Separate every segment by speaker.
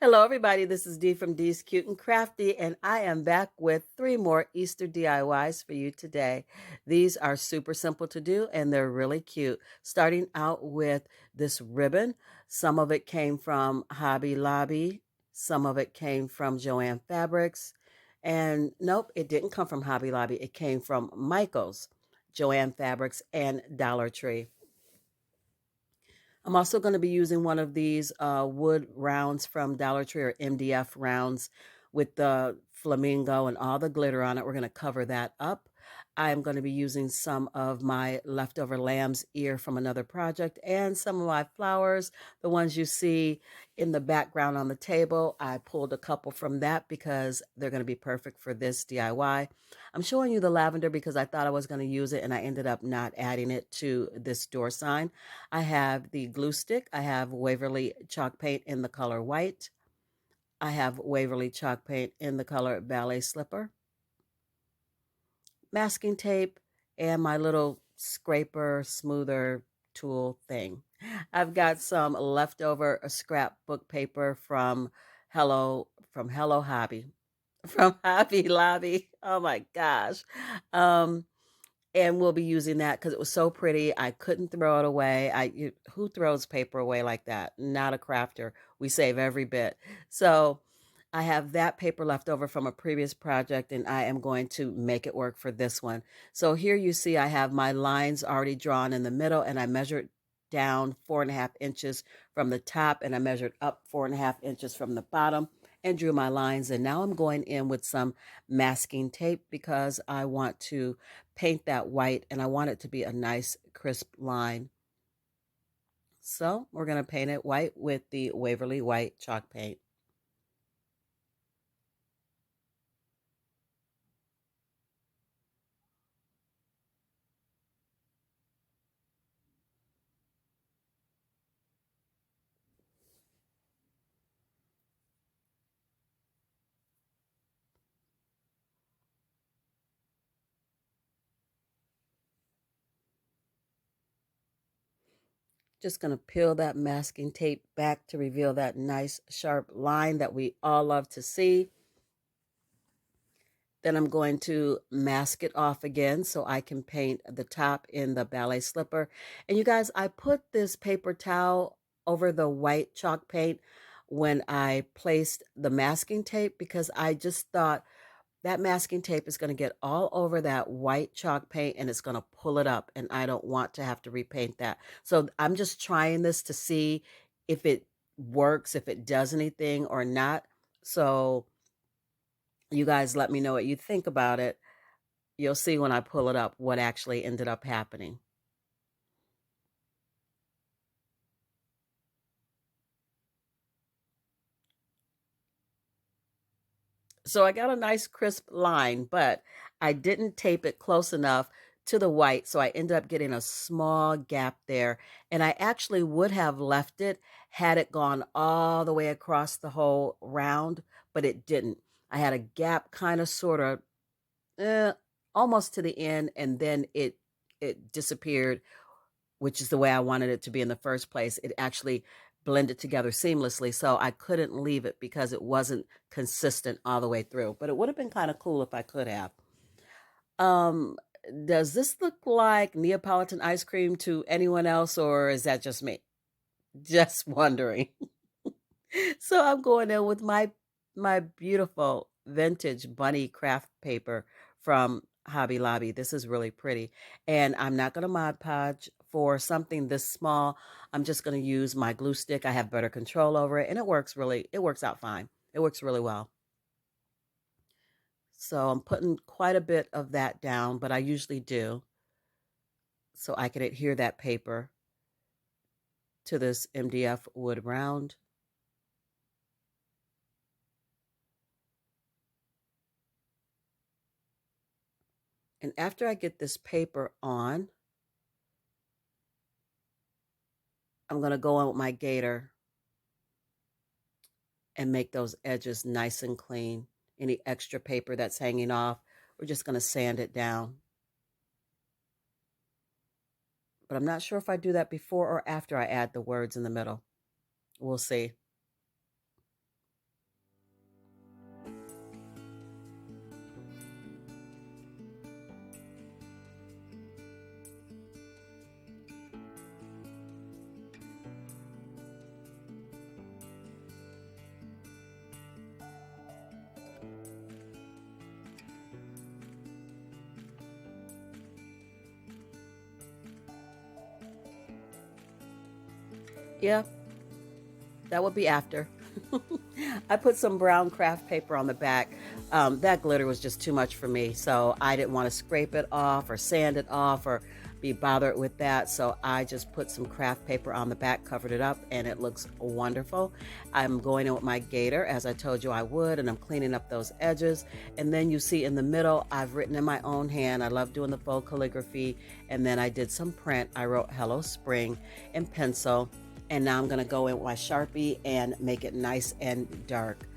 Speaker 1: Hello, everybody. This is Dee from Dee's Cute and Crafty, and I am back with three more Easter DIYs for you today. These are super simple to do, and they're really cute. Starting out with this ribbon. Some of it came from Hobby Lobby, some of it came from Joann Fabrics, and nope, it didn't come from Hobby Lobby. It came from Michael's, Joann Fabrics, and Dollar Tree. I'm also going to be using one of these wood rounds from Dollar Tree or MDF rounds with the flamingo and all the glitter on it. We're going to cover that up. I'm going to be using some of my leftover lamb's ear from another project and some of my flowers, the ones you see in the background on the table. I pulled a couple from that because they're going to be perfect for this DIY. I'm showing you the lavender because I thought I was going to use it and I ended up not adding it to this door sign. I have the glue stick. I have Waverly chalk paint in the color white. I have Waverly chalk paint in the color ballet slipper, masking tape, and my little scraper smoother tool thing. I've got some leftover scrapbook paper from Hello Hobby, from Hobby Lobby. Oh my gosh. Um, and we'll be using that because it was so pretty. I couldn't throw it away. Who throws paper away like that? Not a crafter. We save every bit. So I have that paper left over from a previous project, and I am going to make it work for this one. So here you see I have my lines already drawn in the middle, and I measured down 4.5 inches from the top, and I measured up 4.5 inches from the bottom and drew my lines. And now I'm going in with some masking tape because I want to paint that white and I want it to be a nice crisp line. So we're going to paint it white with the Waverly White chalk paint. Just going to peel that masking tape back to reveal that nice sharp line that we all love to see. Then I'm going to mask it off again so I can paint the top in the ballet slipper. And you guys, I put this paper towel over the white chalk paint when I placed the masking tape because I just thought that masking tape is going to get all over that white chalk paint and it's going to pull it up, and I don't want to have to repaint that. So I'm just trying this to see if it works, if it does anything or not. So you guys let me know what you think about it. You'll see when I pull it up what actually ended up happening. So I got a nice crisp line, but I didn't tape it close enough to the white, so I ended up getting a small gap there. And I actually would have left it had it gone all the way across the whole round, but it didn't. I had a gap kind of sort of eh, almost to the end, and then it disappeared, which is the way I wanted it to be in the first place. It actually blended together seamlessly, so I couldn't leave it because it wasn't consistent all the way through. But it would have been kind of cool if I could have. Um, does this look like Neapolitan ice cream to anyone else, or is that just me? Just wondering. So I'm going in with my beautiful vintage bunny craft paper from Hobby Lobby. This is really pretty. And I'm not going to Mod Podge for something this small. I'm just going to use my glue stick. I have better control over it and it works out fine. It works really well. So I'm putting quite a bit of that down, but I usually do so I can adhere that paper to this MDF wood round. And after I get this paper on, I'm going to go on with my gator and make those edges nice and clean. Any extra paper that's hanging off, we're just going to sand it down. But I'm not sure if I do that before or after I add the words in the middle. We'll see. Yeah, that would be after. I put some brown craft paper on the back. That glitter was just too much for me, so I didn't want to scrape it off or sand it off or be bothered with that. So I just put some craft paper on the back, covered it up, and it looks wonderful. I'm going in with my gator, as I told you I would, and I'm cleaning up those edges. And then you see in the middle, I've written in my own hand. I love doing the faux calligraphy. And then I did some print. I wrote Hello Spring in pencil. And now I'm going to go in with my Sharpie and make it nice and dark.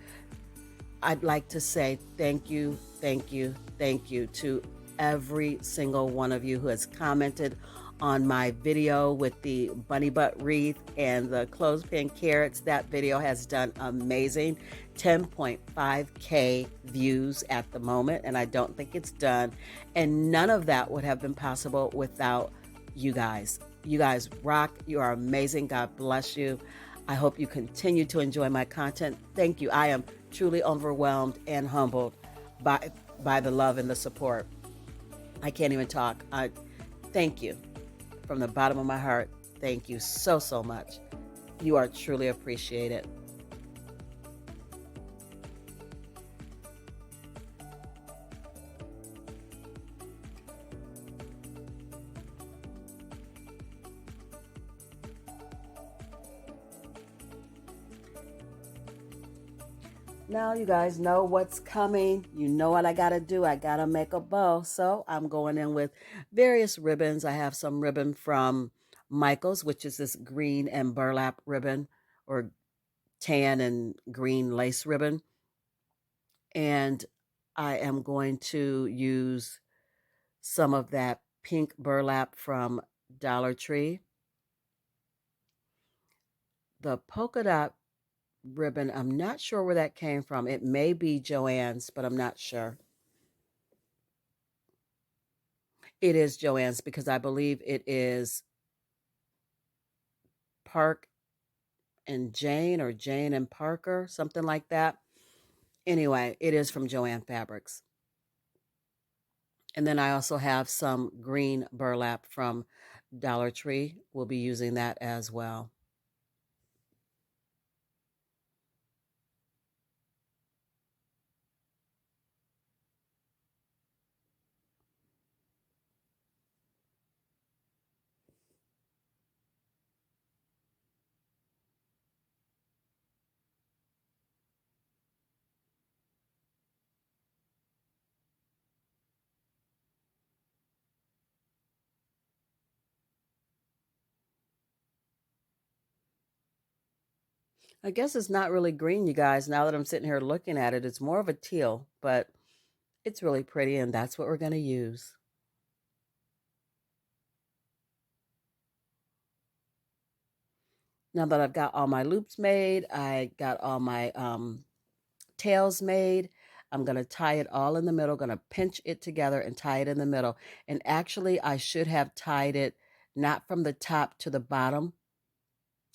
Speaker 1: I'd like to say thank you, thank you, thank you to every single one of you who has commented on my video with the bunny butt wreath and the clothespin carrots. That video has done amazing. 10.5K views at the moment, and I don't think it's done. And none of that would have been possible without you guys. You guys rock. You are amazing. God bless you. I hope you continue to enjoy my content. Thank you. I am truly overwhelmed and humbled by the love and the support. I can't even talk. Thank you from the bottom of my heart. Thank you so, so much. You are truly appreciated. Now you guys know what's coming. You know what I gotta do. I gotta make a bow. So I'm going in with various ribbons. I have some ribbon from Michaels, which is this green and burlap ribbon, or tan and green lace ribbon. And I am going to use some of that pink burlap from Dollar Tree. The polka dot ribbon, I'm not sure where that came from. It may be Joann's, but I'm not sure. It is Joann's because I believe it is Park and Jane, or Jane and Parker, something like that. Anyway, it is from Joann Fabrics. And then I also have some green burlap from Dollar Tree. We'll be using that as well. I guess it's not really green, you guys. Now that I'm sitting here looking at it, it's more of a teal, but it's really pretty, and that's what we're going to use. Now that I've got all my loops made, I got all my tails made, I'm going to tie it all in the middle, going to pinch it together and tie it in the middle. And actually, I should have tied it not from the top to the bottom,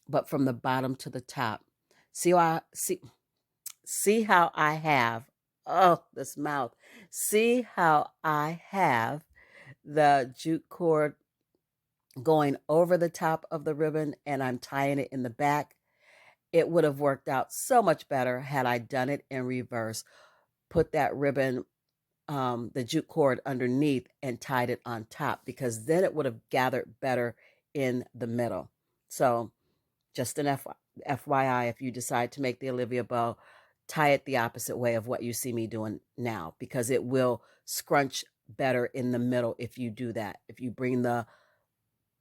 Speaker 1: but from the bottom to the top. See how I have, oh, this mouth. See how I have the jute cord going over the top of the ribbon and I'm tying it in the back. It would have worked out so much better had I done it in reverse. Put that ribbon, the jute cord underneath and tied it on top, because then it would have gathered better in the middle. So just an FYI, if you decide to make the Olivia bow, tie it the opposite way of what you see me doing now, because it will scrunch better in the middle if you do that. If you bring the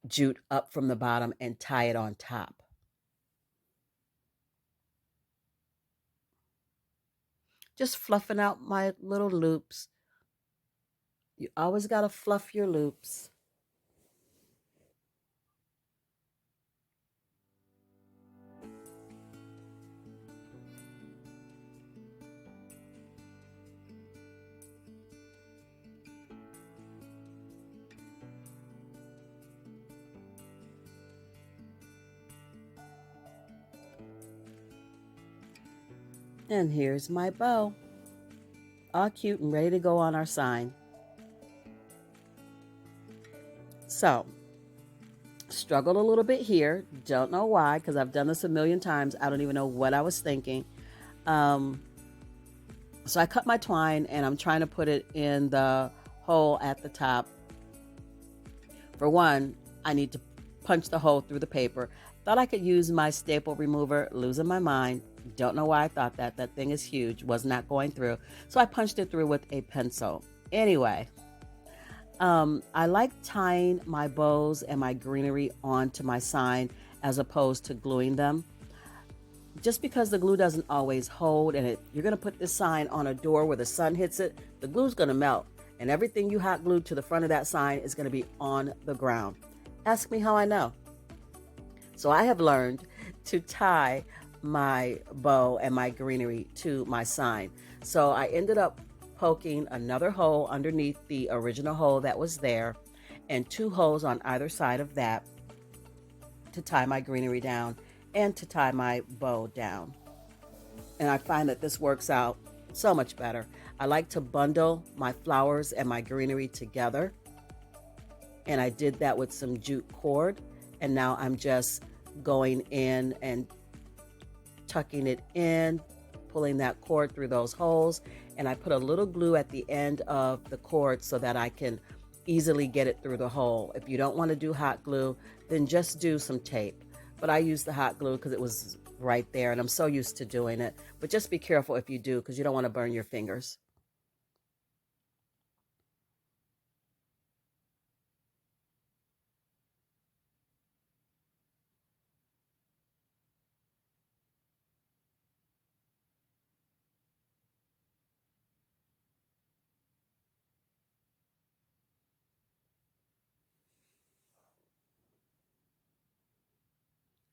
Speaker 1: jute up from the bottom and tie it on top. Just fluffing out my little loops. You always got to fluff your loops. And here's my bow. All cute and ready to go on our sign. So, struggled a little bit here. Don't know why, because I've done this a million times. I don't even know what I was thinking. Um, so I cut my twine and I'm trying to put it in the hole at the top. For one, I need to punch the hole through the paper. Thought I could use my staple remover, losing my mind. Don't know why I thought that. That thing is huge, was not going through. So I punched it through with a pencil. Anyway, I like tying my bows and my greenery onto my sign as opposed to gluing them. Just because the glue doesn't always hold and you're going to put this sign on a door where the sun hits it, the glue's going to melt and everything you hot glued to the front of that sign is going to be on the ground. Ask me how I know. So I have learned to tie my bow and my greenery to my sign. So I ended up poking another hole underneath the original hole that was there and two holes on either side of that to tie my greenery down and to tie my bow down. And I find that this works out so much better. I like to bundle my flowers and my greenery together. And I did that with some jute cord. And now I'm just going in and tucking it in, pulling that cord through those holes. And I put a little glue at the end of the cord so that I can easily get it through the hole. If you don't want to do hot glue, then just do some tape. But I used the hot glue because it was right there and I'm so used to doing it. But just be careful if you do because you don't want to burn your fingers.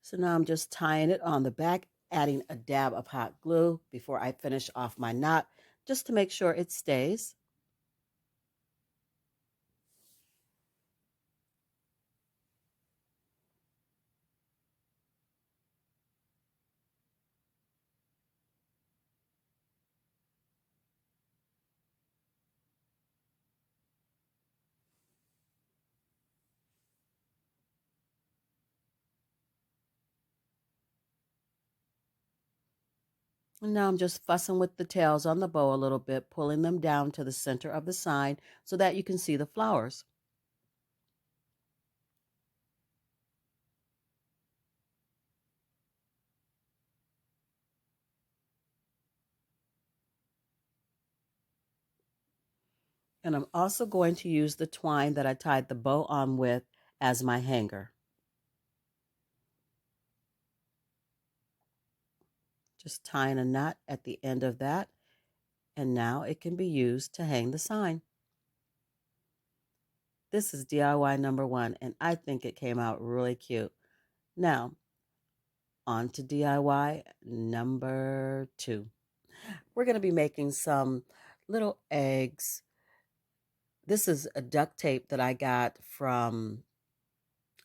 Speaker 1: So now I'm just tying it on the back, adding a dab of hot glue before I finish off my knot, just to make sure it stays. And now I'm just fussing with the tails on the bow a little bit, pulling them down to the center of the sign so that you can see the flowers. And I'm also going to use the twine that I tied the bow on with as my hanger. Just tying a knot at the end of that, and now it can be used to hang the sign. This is DIY number one, and I think it came out really cute. Now, on to DIY number two. We're going to be making some little eggs. This is a duct tape that I got from,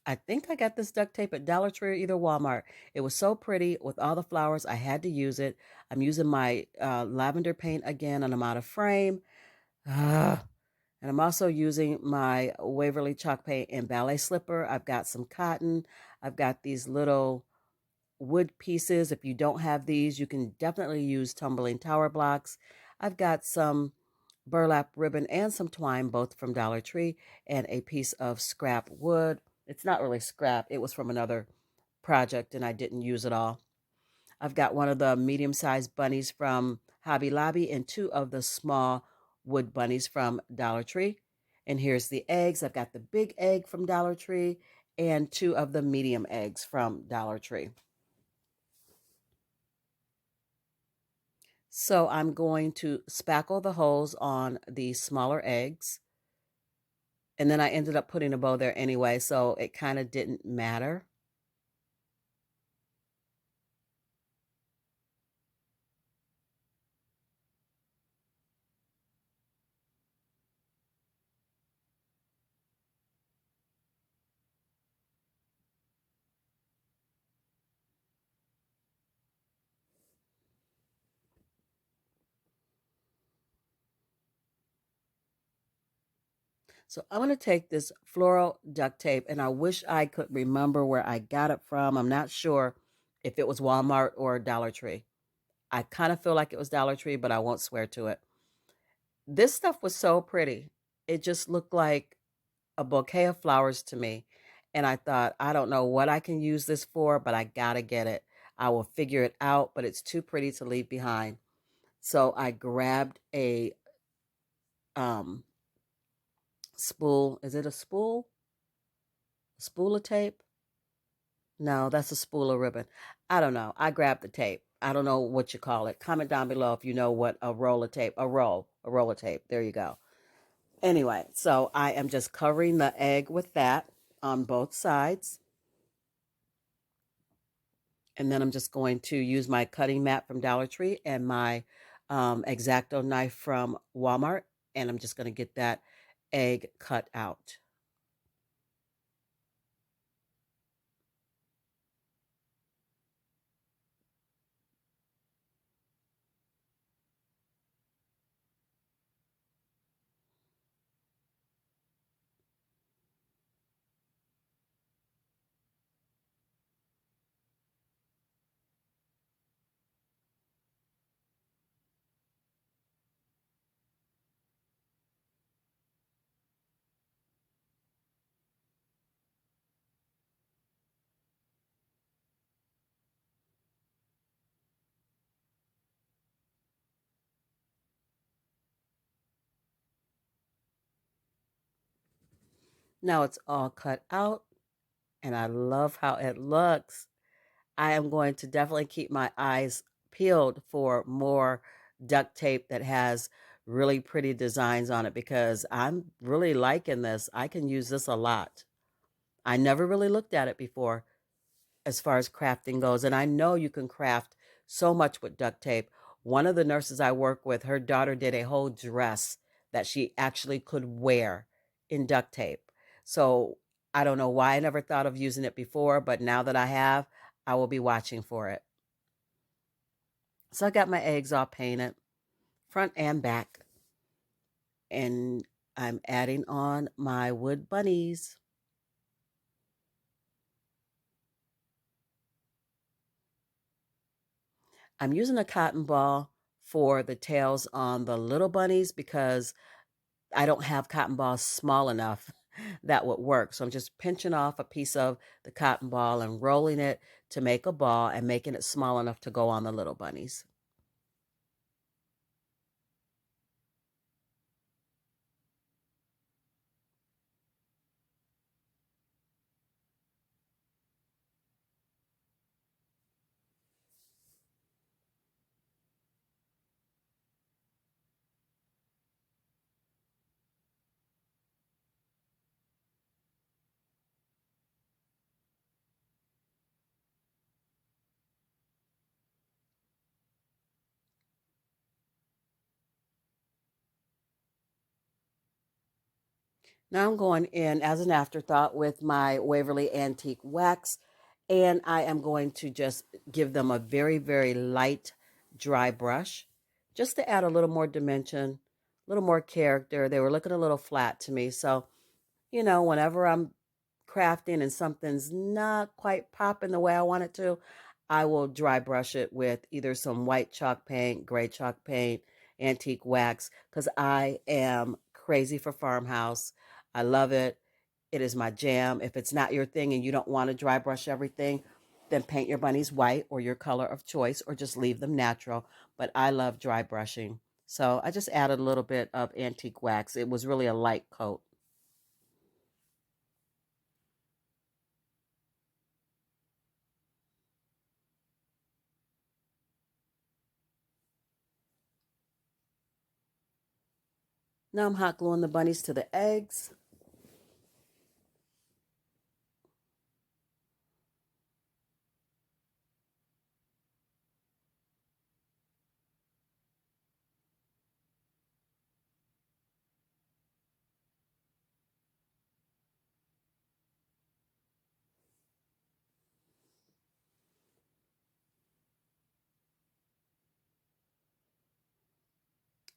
Speaker 1: I think I got this duct tape at Dollar Tree or either Walmart. It was so pretty with all the flowers. I had to use it. I'm using my lavender paint again, and I'm out of frame. Ah, and I'm also using my Waverly chalk paint and ballet slipper. I've got some cotton. I've got these little wood pieces. If you don't have these, you can definitely use tumbling tower blocks. I've got some burlap ribbon and some twine, both from Dollar Tree, and a piece of scrap wood. It's not really scrap, it was from another project and I didn't use it all. I've got one of the medium-sized bunnies from Hobby Lobby and two of the small wood bunnies from Dollar Tree. And here's the eggs. I've got the big egg from Dollar Tree and two of the medium eggs from Dollar Tree. So I'm going to spackle the holes on the smaller eggs. And then I ended up putting a bow there anyway, so it kind of didn't matter. So I'm going to take this floral duct tape, and I wish I could remember where I got it from. I'm not sure if it was Walmart or Dollar Tree. I kind of feel like it was Dollar Tree, but I won't swear to it. This stuff was so pretty. It just looked like a bouquet of flowers to me. And I thought, I don't know what I can use this for, but I got to get it. I will figure it out, but it's too pretty to leave behind. So I grabbed a um, spool. Is it a spool? A spool of tape? No, that's a spool of ribbon. I don't know. I grabbed the tape. I don't know what you call it. Comment down below if you know what a roll of tape, a roll of tape. There you go. Anyway, so I am just covering the egg with that on both sides. And then I'm just going to use my cutting mat from Dollar Tree and my X-Acto knife from Walmart. And I'm just going to get that egg cut out. Now it's all cut out, and I love how it looks. I am going to definitely keep my eyes peeled for more duct tape that has really pretty designs on it because I'm really liking this. I can use this a lot. I never really looked at it before as far as crafting goes, and I know you can craft so much with duct tape. One of the nurses I work with, her daughter did a whole dress that she actually could wear in duct tape. So I don't know why I never thought of using it before, but now that I have, I will be watching for it. So I got my eggs all painted, front and back, and I'm adding on my wood bunnies. I'm using a cotton ball for the tails on the little bunnies because I don't have cotton balls small enough that would work. So I'm just pinching off a piece of the cotton ball and rolling it to make a ball and making it small enough to go on the little bunnies. Now I'm going in as an afterthought with my Waverly Antique Wax, and I am going to just give them a very, very light dry brush just to add a little more dimension, a little more character. They were looking a little flat to me. So, whenever I'm crafting and something's not quite popping the way I want it to, I will dry brush it with either some white chalk paint, gray chalk paint, antique wax, because I am crazy for farmhouse. I love it. It is my jam. If it's not your thing and you don't want to dry brush everything, then paint your bunnies white or your color of choice or just leave them natural. But I love dry brushing. So I just added a little bit of antique wax. It was really a light coat. Now I'm hot gluing the bunnies to the eggs.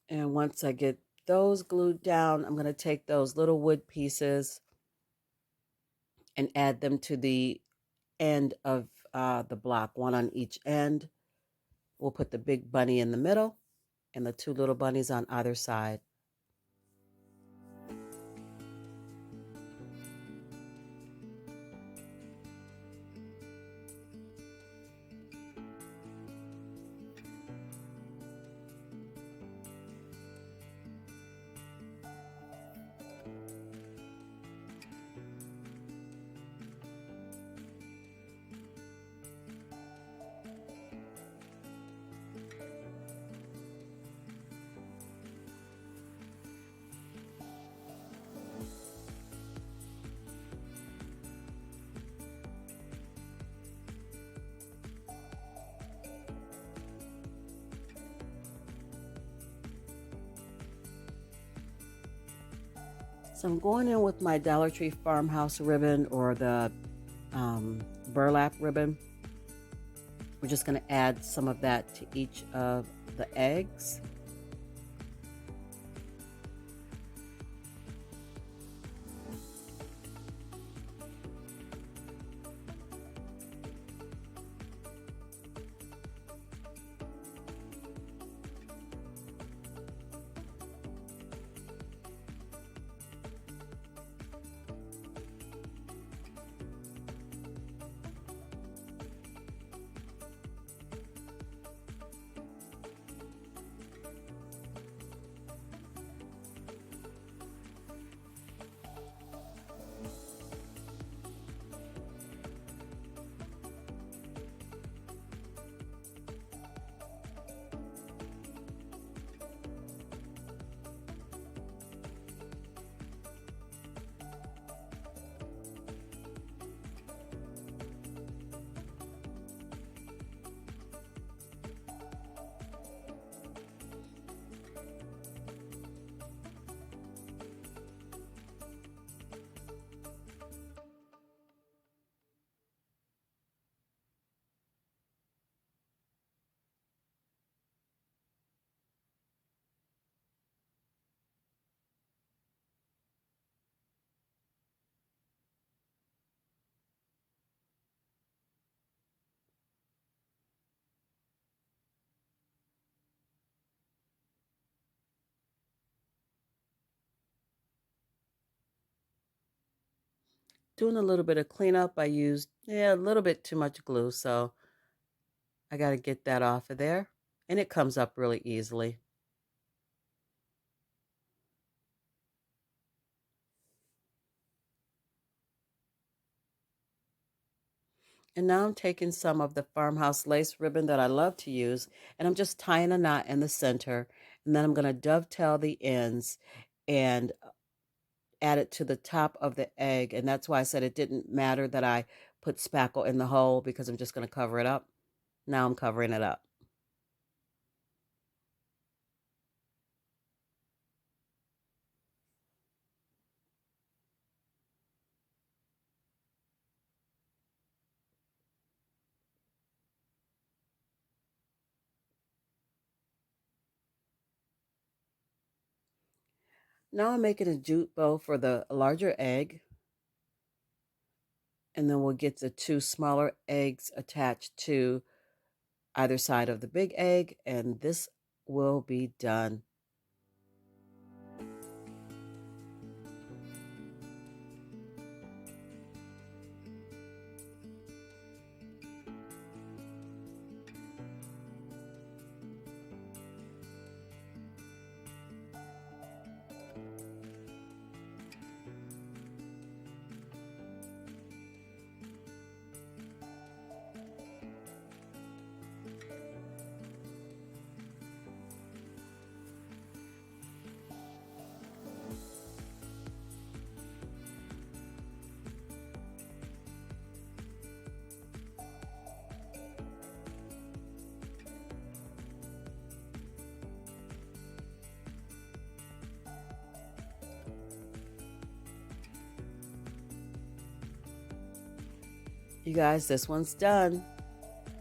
Speaker 1: And once I get those glued down, I'm going to take those little wood pieces and add them to the end of the block, one on each end. We'll put the big bunny in the middle and the two little bunnies on either side. So I'm going in with my Dollar Tree farmhouse ribbon or the burlap ribbon. We're just going to add some of that to each of the eggs. Doing a little bit of cleanup, I used a little bit too much glue, so I got to get that off of there. And it comes up really easily. And now I'm taking some of the farmhouse lace ribbon that I love to use, and I'm just tying a knot in the center. And then I'm going to dovetail the ends and add it to the top of the egg. And that's why I said it didn't matter that I put spackle in the hole, because I'm just going to cover it up. Now I'm covering it up. Now I'm making a jute bow for the larger egg. And then we'll get the two smaller eggs attached to either side of the big egg, and this will be done. You guys, this one's done.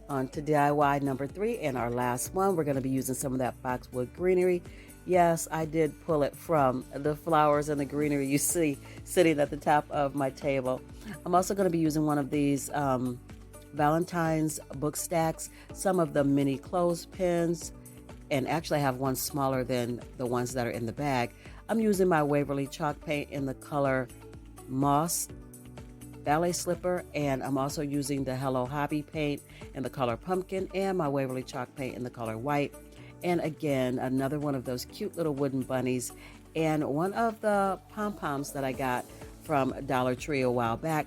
Speaker 1: On to DIY number 3 and our last one. We're going to be using some of that boxwood greenery. Yes, I did pull it from the flowers and the greenery you see sitting at the top of my table. I'm also going to be using one of these Valentine's book stacks, some of the mini clothespins, and actually I have one smaller than the ones that are in the bag. I'm using my Waverly chalk paint in the color Moss Ballet Slipper, and I'm also using the Hello Hobby paint in the color Pumpkin and my Waverly chalk paint in the color White. And again, another one of those cute little wooden bunnies and one of the pom-poms that I got from Dollar Tree a while back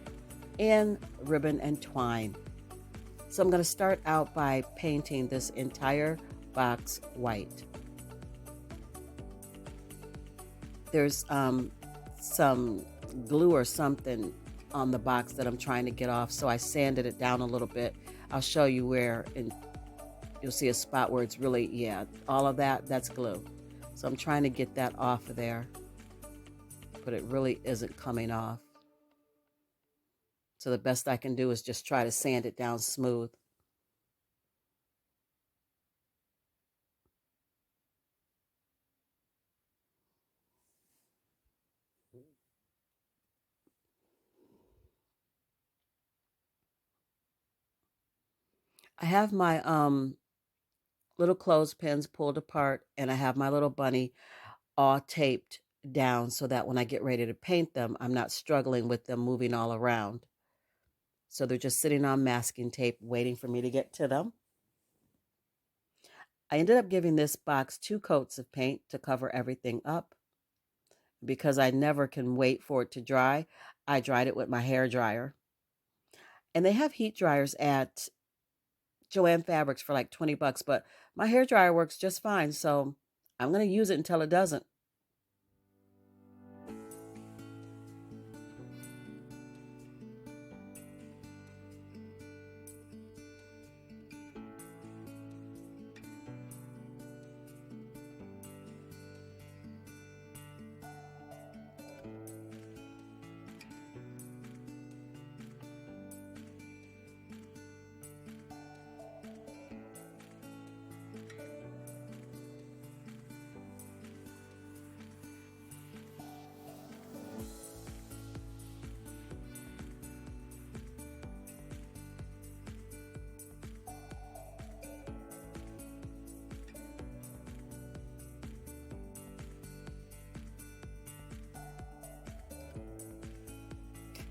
Speaker 1: in ribbon and twine. So I'm going to start out by painting this entire box white. There's some glue or something on the box that I'm trying to get off, so I sanded it down a little bit. I'll show you where, and you'll see a spot where it's really, yeah, all of that's glue. So I'm trying to get that off of there, but it really isn't coming off. So the best I can do is just try to sand it down smooth. I have my little clothespins pulled apart, and I have my little bunny all taped down so that when I get ready to paint them, I'm not struggling with them moving all around. So they're just sitting on masking tape waiting for me to get to them. I ended up giving this box 2 coats of paint to cover everything up. Because I never can wait for it to dry, I dried it with my hair dryer. And they have heat dryers at Joann Fabrics for like 20 bucks, but my hair dryer works just fine, so I'm going to use it until it doesn't.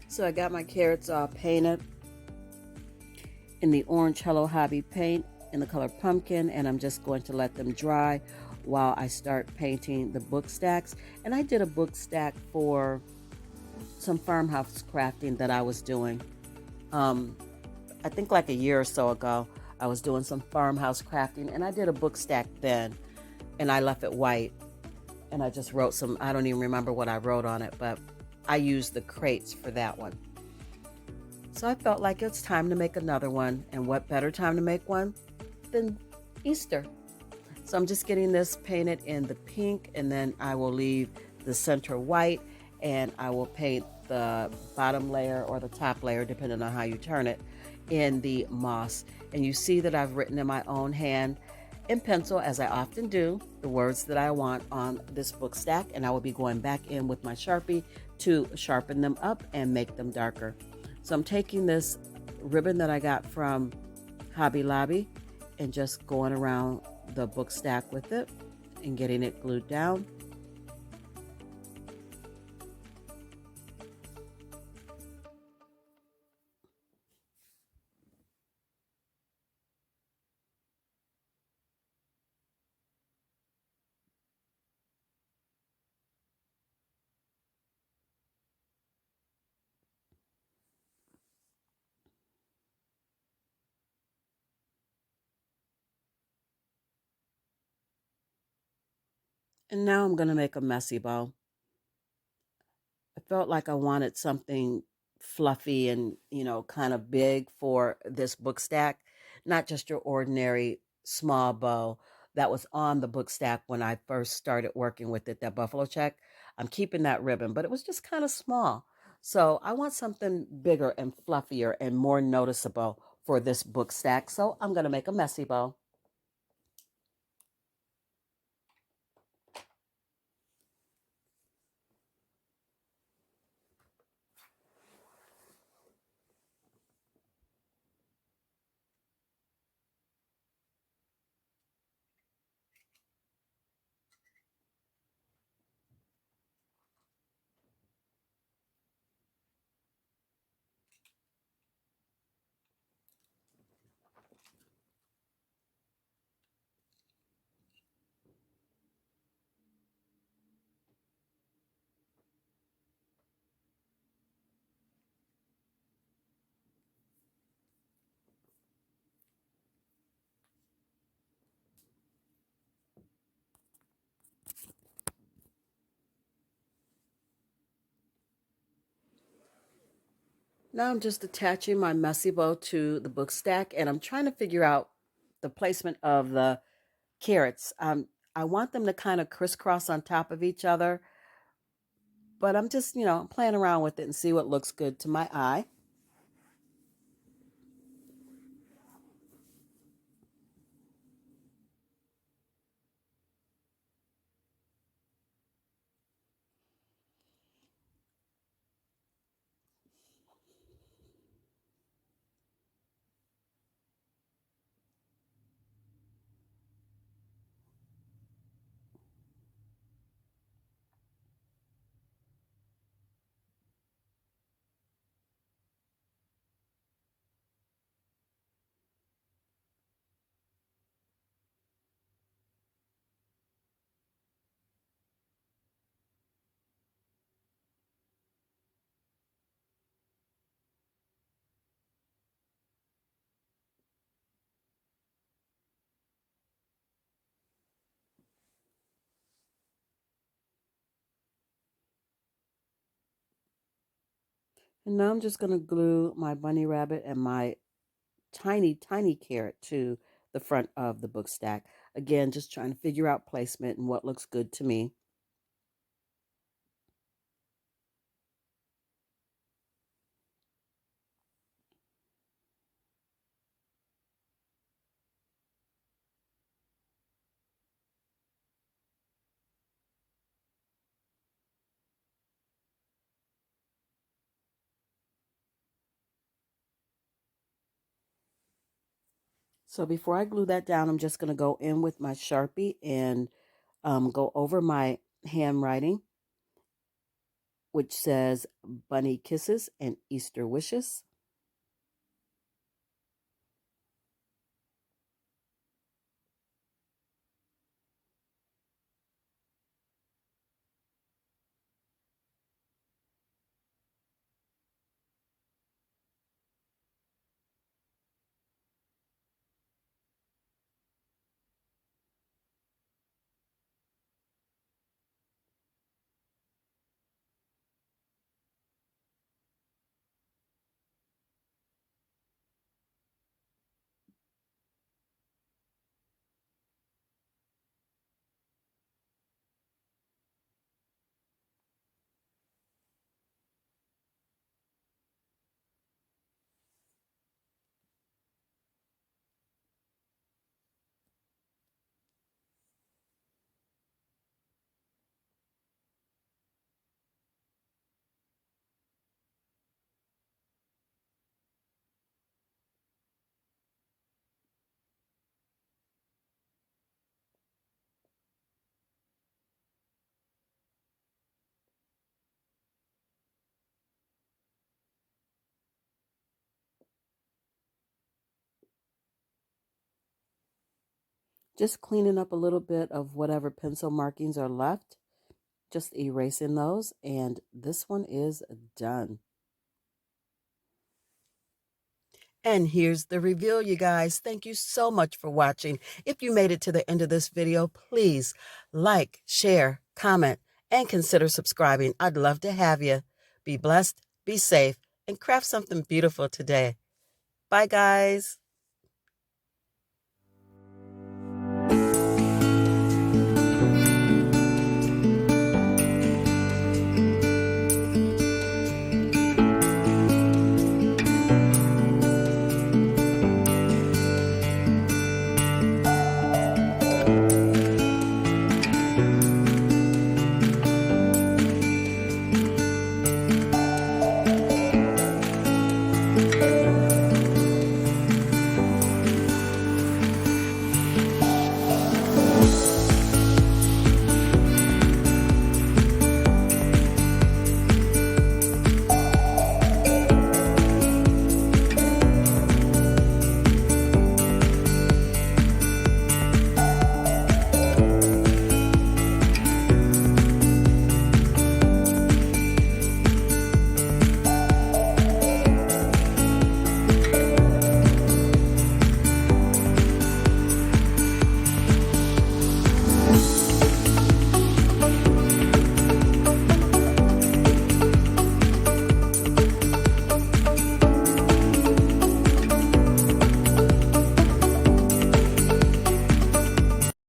Speaker 1: So I got my carrots all painted in the orange Hello Hobby paint in the color Pumpkin, and I'm just going to let them dry while I start painting the book stacks. And I did a book stack for some farmhouse crafting that I was doing. I think like a year or so ago, I was doing some farmhouse crafting, and I did a book stack then, and I left it white, and I just wrote some, I don't even remember what I wrote on it, but I used the crates for that one. So I felt like it's time to make another one, and what better time to make one than Easter. So I'm just getting this painted in the pink, and then I will leave the center white, and I will paint the bottom layer or the top layer, depending on how you turn it, in the moss. And you see that I've written in my own hand in pencil, as I often do, the words that I want on this book stack, and I will be going back in with my Sharpie to sharpen them up and make them darker. So I'm taking this ribbon that I got from Hobby Lobby and just going around the book stack with it and getting it glued down. And now I'm going to make a messy bow. I felt like I wanted something fluffy and, kind of big for this book stack, not just your ordinary small bow that was on the book stack when I first started working with it, that buffalo check. I'm keeping that ribbon, but it was just kind of small. So I want something bigger and fluffier and more noticeable for this book stack. So I'm going to make a messy bow. Now I'm just attaching my messy bow to the book stack, and I'm trying to figure out the placement of the carrots. I want them to kind of crisscross on top of each other, but I'm just, playing around with it and see what looks good to my eye. And now I'm just going to glue my bunny rabbit and my tiny, tiny carrot to the front of the book stack. Again, just trying to figure out placement and what looks good to me. So before I glue that down, I'm just going to go in with my Sharpie and go over my handwriting, which says Bunny Kisses and Easter Wishes. Just cleaning up a little bit of whatever pencil markings are left, just erasing those, and this one is done. And here's the reveal, you guys. Thank you so much for watching. If you made it to the end of this video, please like, share, comment, and consider subscribing. I'd love to have you. Be blessed, be safe, and craft something beautiful today. Bye, guys.